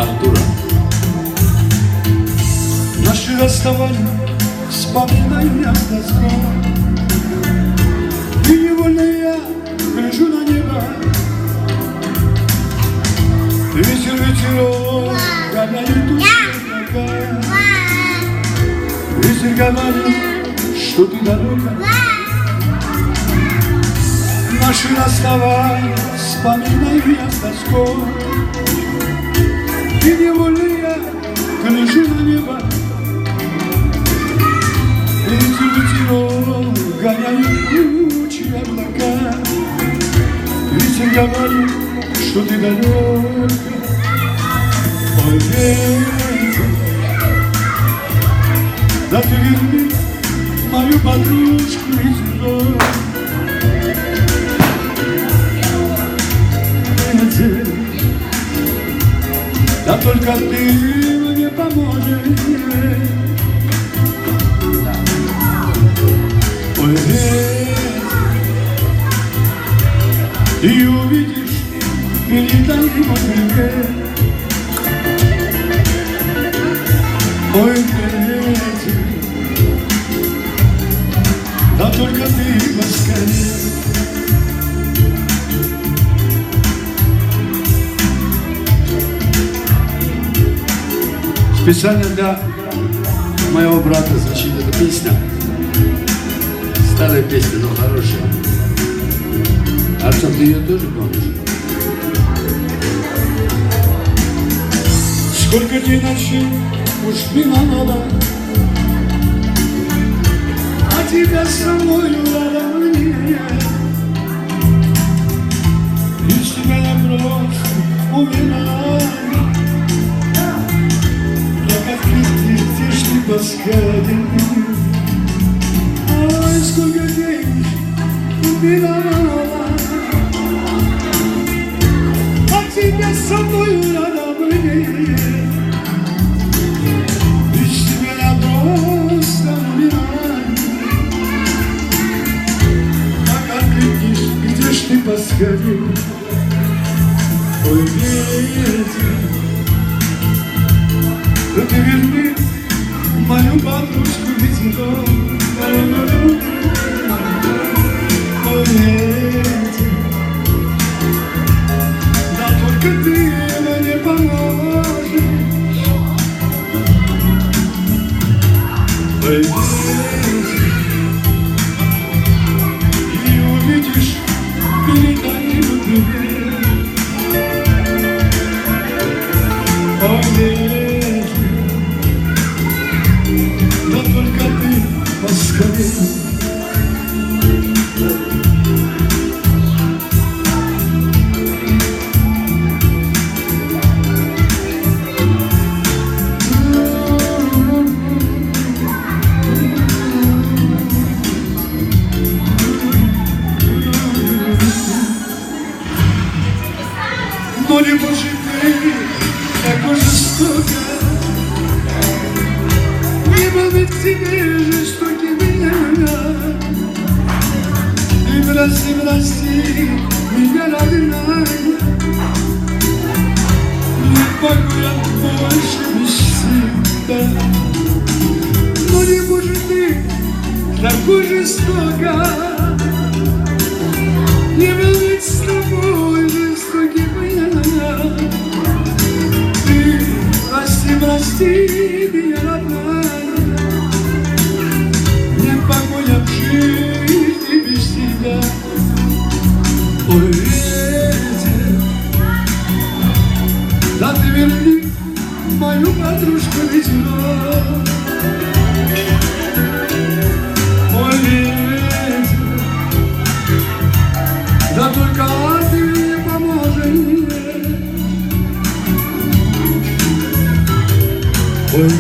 Артура. Наши расставания вспоминаю я с тоской, и невольно я гляжу на небо. Ветер, ветерок, гоняет тучи. Ветер говорит, что ты далеко. Наши расставания вспоминаю я с тоской, и невольно я гляжу на небо. Ветер, ветерок, гоняет тучи облака. Ветер говорит, что ты далеко. Ой, ветер, да ты верни мою подружку из дома. Ветер, да только ты мне поможешь. Ой, ветер, и увидишь, передай мой привет. Ой, ветер, да только ты поскорее. Специально для моего брата звучит эта песня. Старая песня, но хорошая. Артем, ты ее тоже помнишь? Сколько дней ночей уж миновало, а тебя со мною рядом нет. Без тебя я просто умираю. Как открытый здешний паскаль. Ой, сколько дней миновало, а тебя со мною рядом нет. Без тебя я просто умираю. Как открытый здешний паскаль. Ой, ветер, да ты верни мою подружку ветерок. Ой, ветер, да только ты мне поможешь. Ой, ветер, и увидишь, передай ему привет. Ой, ветер, да только ты поскорее. Но не может быть такой жестоко. Не был ведь к тебе жестокий меня. И прости, прости меня, родная. Не могу я больше без тебя. Но не может быть такой жестоко. Не был ведь с тобой жестокий меня. Ты прости, прости меня, родная. Нет покоя в жизни без тебя. Ой, ветер, да ты верни мою подружку ветерок. Ой, ветер, да только ты мне поможешь. Ой,